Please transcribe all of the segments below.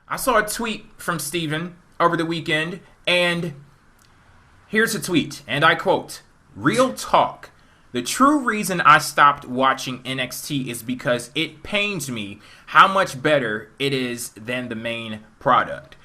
I saw a tweet from Steven over the weekend, and here's a tweet, and I quote, "Real talk. The true reason I stopped watching NXT is because it pains me how much better it is than the main product."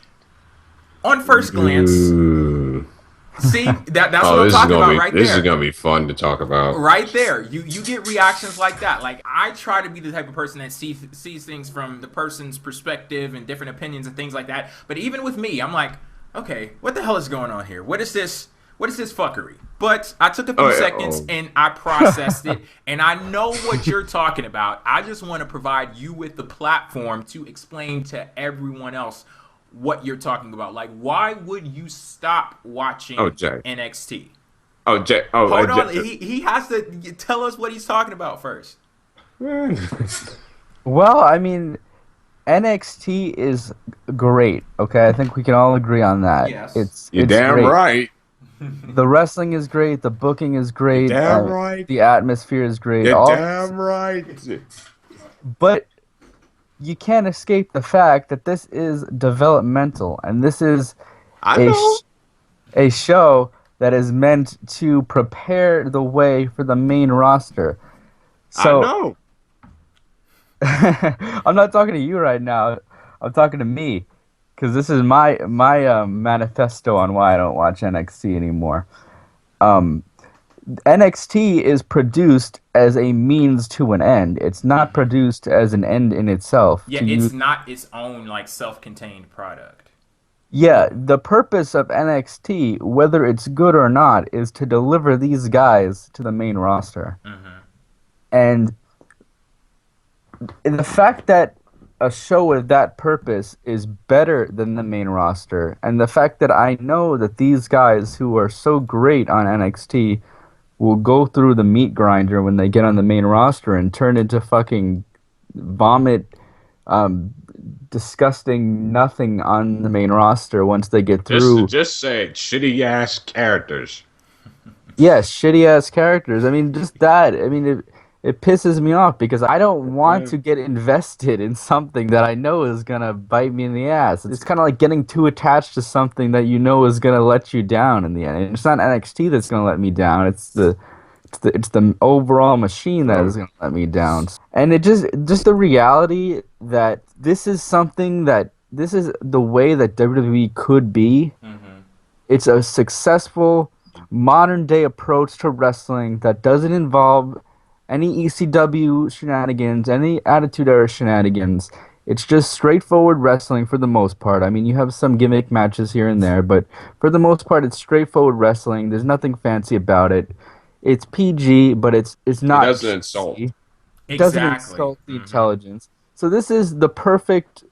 On first glance, see, that's what I'm talking about right there. This is going to be fun to talk about. Right there. You get reactions like that. Like, I try to be the type of person that sees things from the person's perspective and different opinions and things like that. But even with me, I'm like, okay, what the hell is going on here? What is this fuckery? But I took a few seconds and I processed it, and I know what you're talking about. I just want to provide you with the platform to explain to everyone else what you're talking about. Like, why would you stop watching NXT? Hold on. He has to tell us what he's talking about first. Well, I mean, NXT is great. Okay, I think we can all agree on that. Yes. You're it's damn great. right. The wrestling is great. The booking is great. You're damn right. The atmosphere is great. You're damn right. But you can't escape the fact that this is developmental, and this is a show that is meant to prepare the way for the main roster. So, I know. I'm not talking to you right now. I'm talking to me, because this is my manifesto on why I don't watch NXT anymore. NXT is produced as a means to an end. It's not produced as an end in itself. Yeah, it's not its own like self-contained product. Yeah, the purpose of NXT, whether it's good or not, is to deliver these guys to the main roster. And the fact that a show with that purpose is better than the main roster, and the fact that I know that these guys who are so great on NXT will go through the meat grinder when they get on the main roster and turn into fucking vomit, disgusting nothing on the main roster once they get through. Just say it, shitty ass characters. Yes, shitty ass characters. I mean, just that. I mean, it pisses me off because I don't want to get invested in something that I know is gonna bite me in the ass. It's kind of like getting too attached to something that you know is gonna let you down in the end. And it's not NXT that's gonna let me down. It's the overall machine that is gonna let me down. And it just the reality that this is something that this is the way that WWE could be. It's a successful modern day approach to wrestling that doesn't involve any ECW shenanigans, any Attitude Era shenanigans. It's just straightforward wrestling for the most part. I mean, you have some gimmick matches here and there, but for the most part, it's straightforward wrestling. There's nothing fancy about it. It's PG, but it's not. It doesn't insult. It doesn't insult the intelligence. So this is the perfect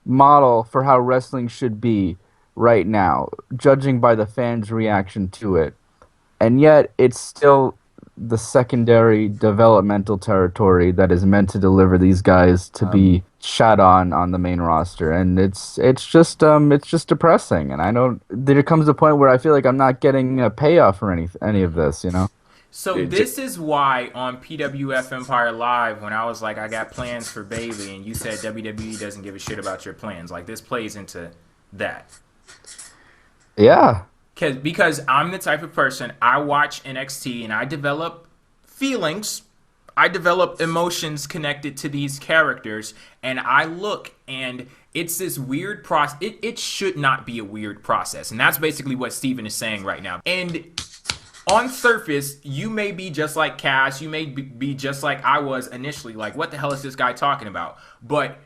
model for how wrestling should be right now, judging by the fans' reaction to it. And yet, it's still the secondary developmental territory that is meant to deliver these guys to be shot on the main roster, and it's just depressing. And there comes a point where I feel like I'm not getting a payoff for any of this, you know. So this is why on PWF Empire Live, when I was like, I got plans for Bayley, and you said WWE doesn't give a shit about your plans. Like, this plays into that. Yeah. Because I'm the type of person, I watch NXT and I develop feelings, I develop emotions connected to these characters, and I look and it's this weird process. It should not be a weird process, and that's basically what Steven is saying right now. And on surface, you may be just like Cass, you may be just like I was initially, like, what the hell is this guy talking about? But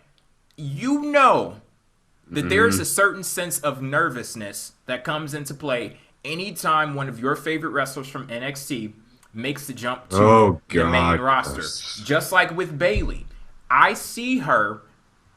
you know that there is a certain sense of nervousness that comes into play anytime one of your favorite wrestlers from NXT makes the jump to the main roster. Just like with Bayley. I see her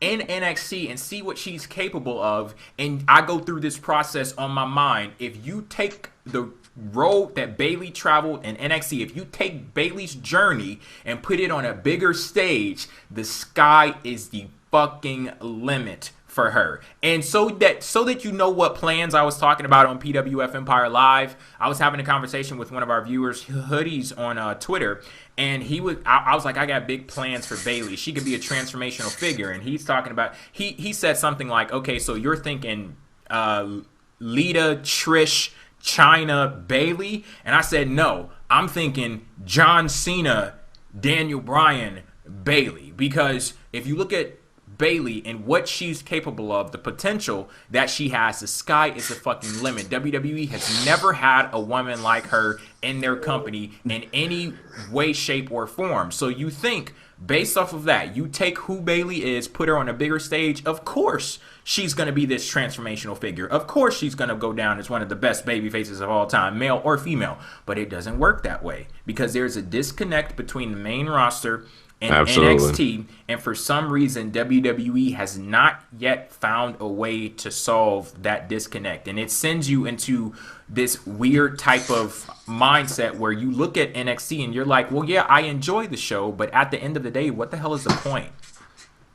in NXT and see what she's capable of, and I go through this process on my mind. If you take the road that Bayley traveled in NXT, if you take Bayley's journey and put it on a bigger stage, the sky is the fucking limit for her. And so that you know what plans I was talking about on PWF Empire Live, I was having a conversation with one of our viewers, Hoodies, on Twitter, and I was like, I got big plans for Bayley. She could be a transformational figure. And he's talking about, he said something like, okay, so you're thinking Lita, Trish, China, Bayley? And I said, no, I'm thinking John Cena, Daniel Bryan, Bayley. Because if you look at Bayley and what she's capable of, the potential that she has, the sky is the fucking limit. WWE has never had a woman like her in their company in any way, shape, or form. So you think, based off of that, you take who Bayley is, put her on a bigger stage, of course she's going to be this transformational figure. Of course she's going to go down as one of the best baby faces of all time, male or female. But it doesn't work that way because there's a disconnect between the main roster and NXT, and for some reason WWE has not yet found a way to solve that disconnect, and it sends you into this weird type of mindset where you look at NXT and you're like, well, yeah, I enjoy the show, but at the end of the day, what the hell is the point?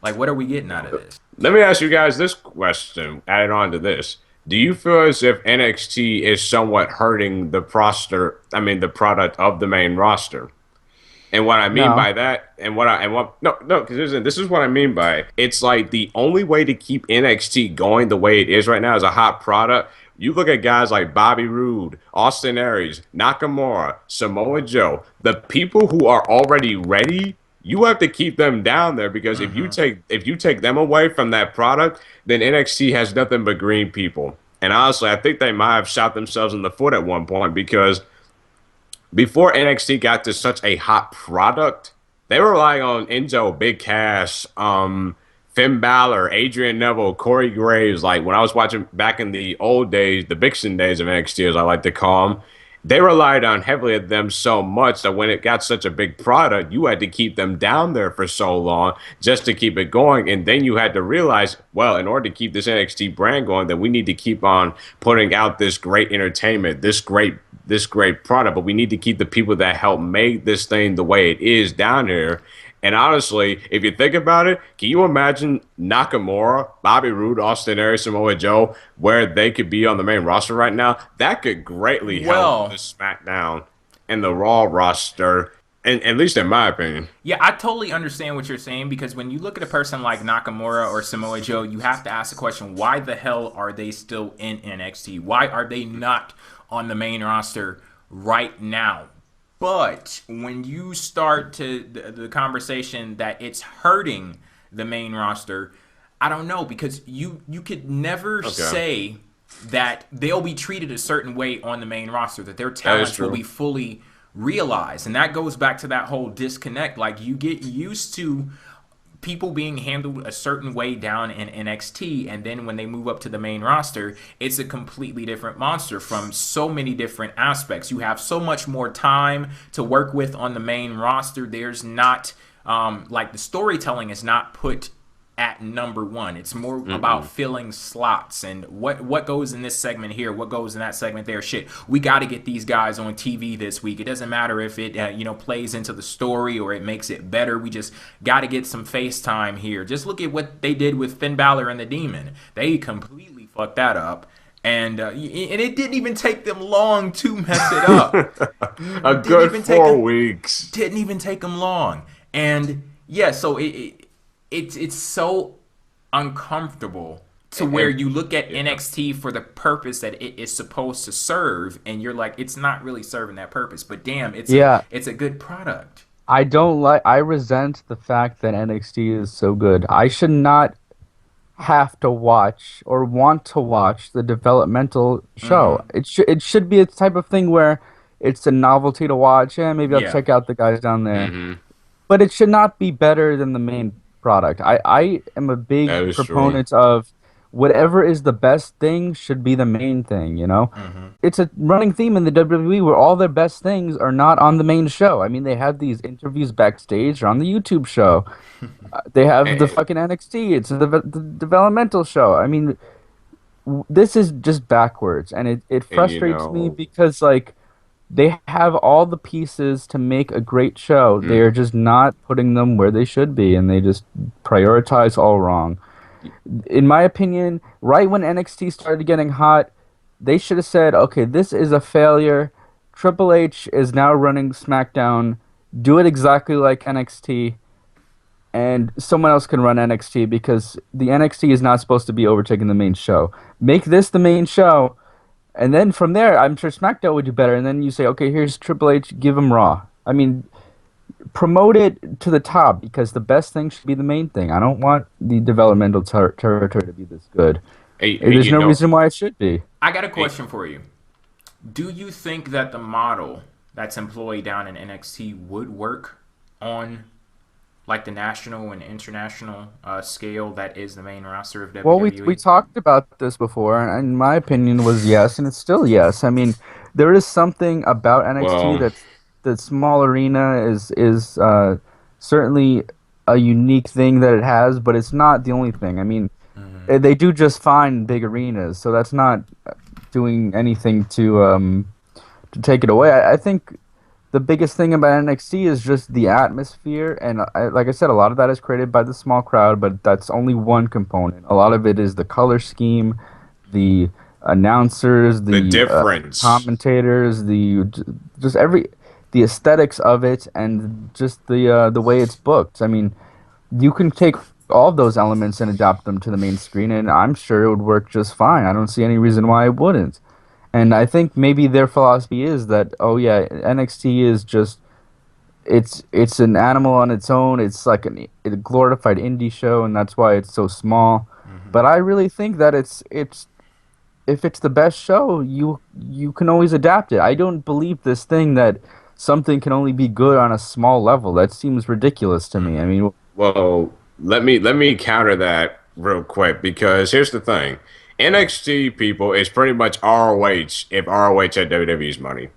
Like, what are we getting out of this? Let me ask you guys this question, added on to this. Do you feel as if NXT is somewhat hurting the the product of the main roster? And what I mean by that, because this is what I mean by it. It's like the only way to keep NXT going the way it is right now is a hot product. You look at guys like Bobby Roode, Austin Aries, Nakamura, Samoa Joe, the people who are already ready. You have to keep them down there because if you take them away from that product, then NXT has nothing but green people. And honestly, I think they might have shot themselves in the foot at one point because before NXT got to such a hot product, they were relying on Enzo, Big Cass, Finn Balor, Adrian Neville, Corey Graves. Like when I was watching back in the old days, the Vixen days of NXT, as I like to call them, they relied on heavily on them so much that when it got such a big product, you had to keep them down there for so long just to keep it going. And then you had to realize, well, in order to keep this NXT brand going, that we need to keep on putting out this great entertainment, this great product, but we need to keep the people that help make this thing the way it is down here. And honestly, if you think about it, can you imagine Nakamura, Bobby Roode, Austin Aries, Samoa Joe, where they could be on the main roster right now? That could greatly help the SmackDown and the Raw roster, and at least in my opinion. Yeah, I totally understand what you're saying because when you look at a person like Nakamura or Samoa Joe, you have to ask the question, why the hell are they still in NXT? Why are they not on the main roster right now? But when you start to the conversation that it's hurting the main roster, I don't know, because you could never say that they'll be treated a certain way on the main roster, that their talents will be fully realized. And that goes back to that whole disconnect. Like, you get used to people being handled a certain way down in NXT, and then when they move up to the main roster, it's a completely different monster from so many different aspects. You have so much more time to work with on the main roster. There's not like the storytelling is not put at number one. It's more about filling slots and what goes in this segment here, what goes in that segment there. Shit, we got to get these guys on TV this week. It doesn't matter if it plays into the story or it makes it better. We just got to get some face time here. Just look at what they did with Finn Balor and the Demon. They completely fucked that up. And it didn't even take them long to mess it up. A good 4 weeks. Didn't even take them long. And yeah, so it's so uncomfortable to where you look at NXT for the purpose that it is supposed to serve, and you're like, it's not really serving that purpose. But damn, it's a good product. I resent the fact that NXT is so good. I should not have to watch or want to watch the developmental show. It should be a type of thing where it's a novelty to watch. Yeah, maybe I'll check out the guys down there. But it should not be better than the main product. I am a big proponent of whatever is the best thing should be the main thing, you know? It's a running theme in the WWE where all their best things are not on the main show. I mean, they have these interviews backstage or on the YouTube show. They have the fucking NXT. It's the developmental show. I mean, this is just backwards, and it frustrates me because, like, they have all the pieces to make a great show. They're just not putting them where they should be, and they just prioritize all wrong. in my opinion, right when NXT started getting hot, they should have said, okay, this is a failure. Triple H is now running SmackDown. Do it exactly like NXT, and someone else can run NXT because the NXT is not supposed to be overtaking the main show. Make this the main show, and then from there, I'm sure SmackDown would do better. And then you say, okay, here's Triple H, give him Raw. I mean, promote it to the top because the best thing should be the main thing. I don't want the developmental territory to be this good. There's no reason why it should be. I got a question for you. Do you think that the model that's employed down in NXT would work on like the national and international scale that is the main roster of WWE? Well, we talked about this before, and my opinion was yes, and it's still yes. I mean, there is something about NXT that the small arena is certainly a unique thing that it has, but it's not the only thing. I mean, they do just fine in big arenas, so that's not doing anything to take it away. I think the biggest thing about NXT is just the atmosphere, and like I said, a lot of that is created by the small crowd, but that's only one component. A lot of it is the color scheme, the announcers, the difference, commentators, the aesthetics of it, and just the way it's booked. I mean, you can take all of those elements and adapt them to the main screen, and I'm sure it would work just fine. I don't see any reason why it wouldn't. And I think maybe their philosophy is that, oh yeah, NXT is just it's an animal on its own. It's like a glorified indie show, and that's why it's so small. Mm-hmm. But I really think that it's if it's the best show, you can always adapt it. I don't believe this thing that something can only be good on a small level. That seems ridiculous to me. I mean, well, let me counter that real quick because here's the thing. NXT people is pretty much ROH if ROH had WWE's money.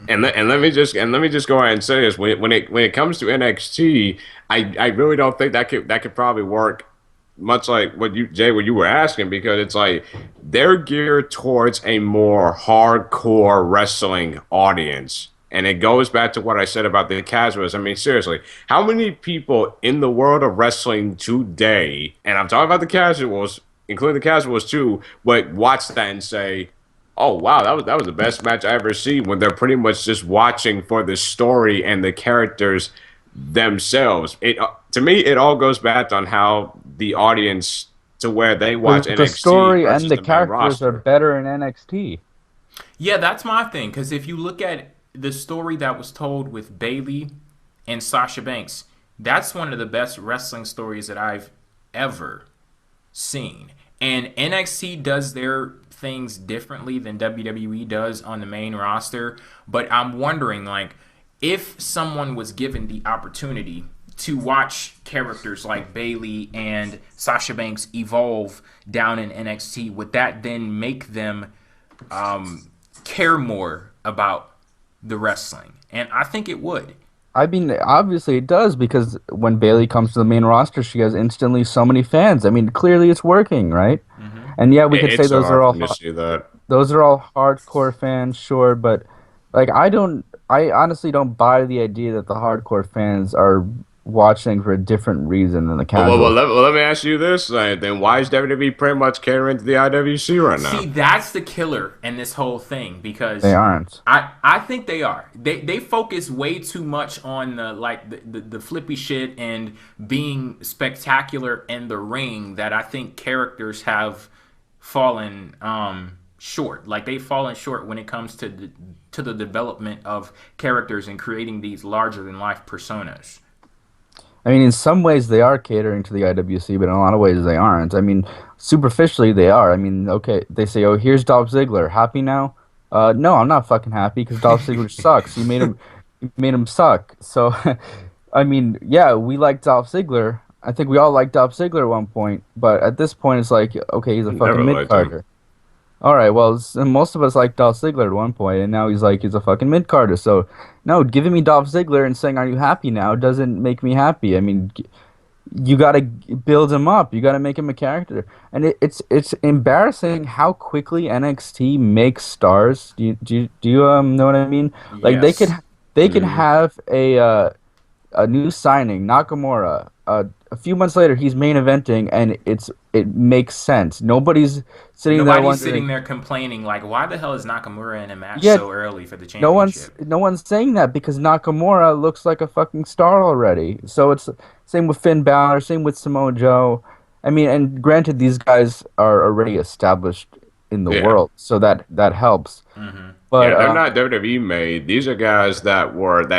and let me just go ahead and say this: when it comes to NXT, I really don't think that could probably work. Much like what you were asking, because it's like they're geared towards a more hardcore wrestling audience. And it goes back to what I said about the casuals. I mean, seriously, how many people in the world of wrestling today, and I'm talking about the casuals, including the casuals too, but watch that and say, "Oh wow, that was the best match I ever seen." When they're pretty much just watching for the story and the characters themselves. To me, it all goes back on how the audience to where they watch NXT. The story and the characters are better in NXT. Yeah, that's my thing. Because if you look at the story that was told with Bayley and Sasha Banks, that's one of the best wrestling stories that I've ever seen. And NXT does their things differently than WWE does on the main roster. But I'm wondering, like, if someone was given the opportunity to watch characters like Bayley and Sasha Banks evolve down in NXT, would that then make them care more about the wrestling? And I think it would. I mean, obviously it does, because when Bayley comes to the main roster, she has instantly so many fans. I mean, clearly it's working, right? Mm-hmm. And yeah, we could say those are all hardcore fans, sure, but like I honestly don't buy the idea that the hardcore fans are watching for a different reason than the casual. Well, let me ask you this, then why is WWE pretty much catering to the IWC right now? See, that's the killer in this whole thing, because they aren't. I think they are. They focus way too much on the flippy shit and being spectacular in the ring, that I think characters have fallen short. Like, they've fallen short when it comes to the development of characters and creating these larger than life personas. I mean, in some ways they are catering to the IWC, but in a lot of ways they aren't. I mean, superficially they are. I mean, okay, they say, "Oh, here's Dolph Ziggler. Happy now?" No, I'm not fucking happy, because Dolph Ziggler sucks. You made him suck. So, I mean, yeah, we like Dolph Ziggler. I think we all liked Dolph Ziggler at one point, but at this point it's like, okay, he's a fucking mid-carder. All right, well, most of us liked Dolph Ziggler at one point, and now he's a fucking mid-carder. So, no, giving me Dolph Ziggler and saying, "Are you happy now?" doesn't make me happy. I mean, you got to build him up. You got to make him a character. And it's embarrassing how quickly NXT makes stars. Do you know what I mean? Yes. Like, they could have a new signing, Nakamura, a a few months later, he's main eventing, and it makes sense. Nobody's sitting there Nobody's wondering. sitting there complaining like, why the hell is Nakamura in a match Yeah, so early for the no championship? one's saying that because Nakamura looks like a fucking star already. So it's same with Finn Balor, same with Samoa Joe. I mean, and granted, these guys are already established in the Yeah. world, so that helps. Mm-hmm. But Yeah, they're not WWE made. These are guys that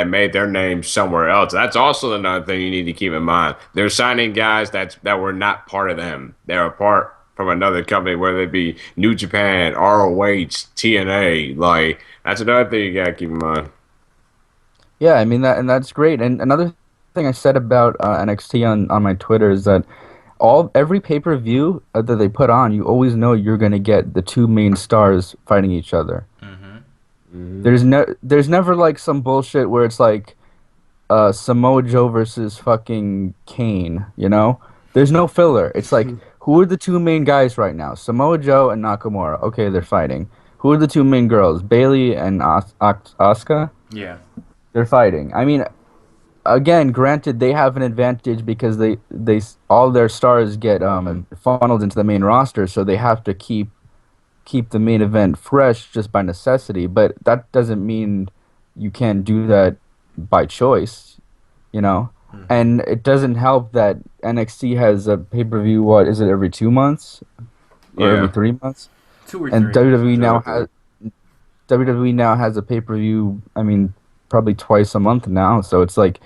made their name somewhere else. That's also another thing you need to keep in mind. They're signing guys that were not part of them. They're a part from another company, whether it be New Japan, ROH, TNA. Like that's another thing you gotta keep in mind. yeah, I mean that's great. And another thing I said about NXT on my Twitter is that every pay-per-view that they put on, you always know you're gonna get the two main stars fighting each other. Mm-hmm. Hmm. There's never like some bullshit where it's like Samoa Joe versus fucking Kane, you know? There's no filler. It's like, who are the two main guys right now? Samoa Joe and Nakamura. Okay, they're fighting. Who are the two main girls? Bailey and Asuka? Yeah. They're fighting. I mean, again, granted, they have an advantage because they all their stars get funneled into the main roster, so they have to keep the main event fresh just by necessity. But that doesn't mean you can't do that by choice, you know. Mm-hmm. And it doesn't help that NXT has a pay-per-view. What is it? Every 2 months or every Yeah. 3 months? 2 or And 3. WWE now has a pay-per-view. I mean, probably twice a month now. So it's like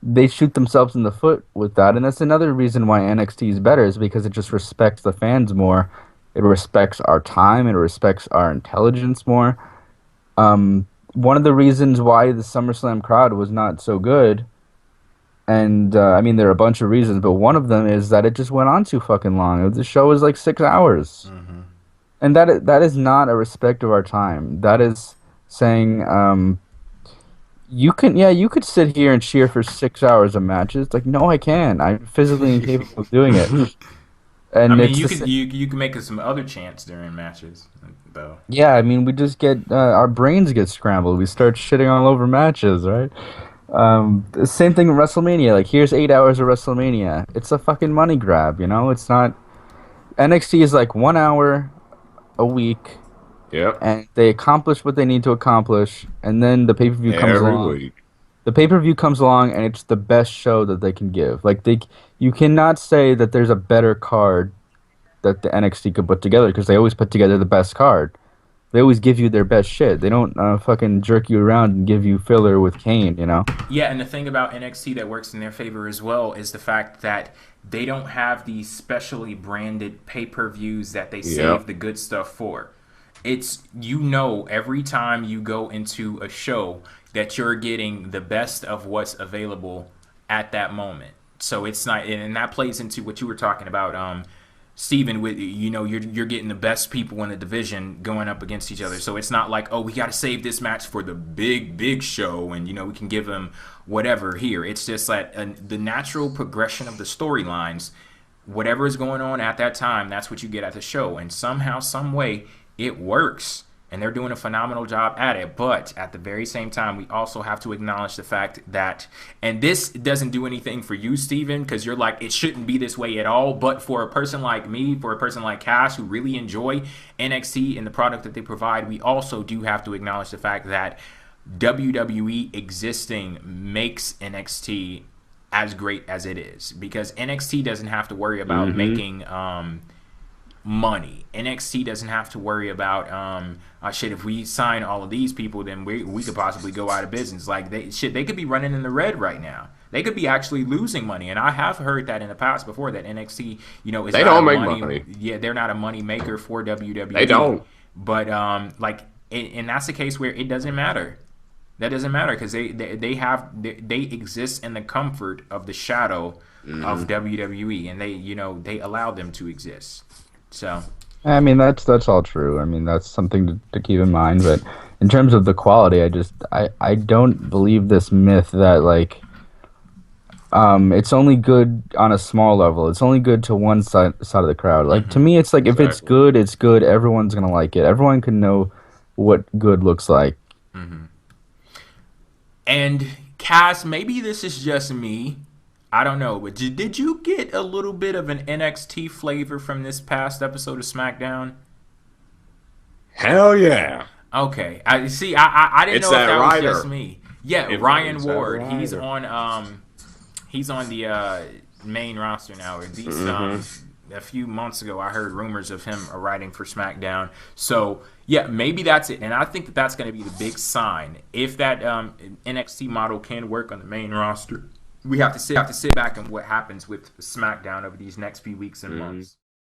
they shoot themselves in the foot with that, and that's another reason why NXT is better is because it just respects the fans more. It respects our time. It respects our intelligence more. One of the reasons why the SummerSlam crowd was not so good, and I mean there are a bunch of reasons, but one of them is that it just went on too fucking long. The show was like 6 hours, Mm-hmm. and that is not a respect of our time. That is saying you could sit here and cheer for 6 hours of matches. Like, no, I can't. I'm physically incapable of doing it. I And mean, it's you can make some other chants during matches, though. yeah. I mean, we just get our brains get scrambled. We start shitting all over matches, right? The same thing with WrestleMania. Like, here's 8 hours of WrestleMania. It's a fucking money grab, you know. It's not. NXT is like 1 hour a week, Yep. and they accomplish what they need to accomplish, and then the pay per view comes Every along. week. The pay-per-view comes along and it's the best show that they can give. Like you cannot say that there's a better card that the NXT could put together because they always put together the best card. They always give you their best shit. They don't fucking jerk you around and give you filler with Kane, you know? Yeah, and the thing about NXT that works in their favor as well is the fact that they don't have these specially branded pay-per-views that they save the good stuff for. It's, every time you go into a show that you're getting the best of what's available at that moment. So it's not, and that plays into what you were talking about, Steven, with you're getting the best people in the division going up against each other. So it's not like, oh, we got to save this match for the big show, and we can give them whatever here. It's just that the natural progression of the storylines, whatever is going on at that time, that's what you get at the show, and somehow, some way, it works. And they're doing a phenomenal job at it. But at the very same time, we also have to acknowledge the fact that, and this doesn't do anything for you, Steven, because you're like, it shouldn't be this way at all. But for a person like me, for a person like Cash, who really enjoy NXT and the product that they provide, we also do have to acknowledge the fact that WWE existing makes NXT as great as it is. Because NXT doesn't have to worry about making money. NXT doesn't have to worry about shit, if we sign all of these people, then we could possibly go out of business. Like they could be running in the red right now. They could be actually losing money, and I have heard that in the past before, that NXT, is They not don't a make money. money. Yeah, they're not a money maker for WWE. They don't. But and that's the case where it doesn't matter. That doesn't matter because they exist in the comfort of the shadow of WWE, and they allow them to exist. So, I mean that's all true. I mean that's something to keep in mind. But in terms of the quality, I don't believe this myth that like it's only good on a small level. It's only good to one side of the crowd. Like to me, it's like if it's good, it's good. Everyone's gonna like it. Everyone can know what good looks like. And Cass, maybe this is just me. I don't know, but did you get a little bit of an NXT flavor from this past episode of SmackDown? Hell yeah. Okay, I see. I didn't It's know if that rider. was just me. Yeah, Ryan Ward. He's on the main roster now. At least a few months ago, I heard rumors of him writing for SmackDown. So yeah, maybe that's it. And I think that that's going to be the big sign. If that NXT model can work on the main roster, we have to sit back and what happens with SmackDown over these next few weeks and months.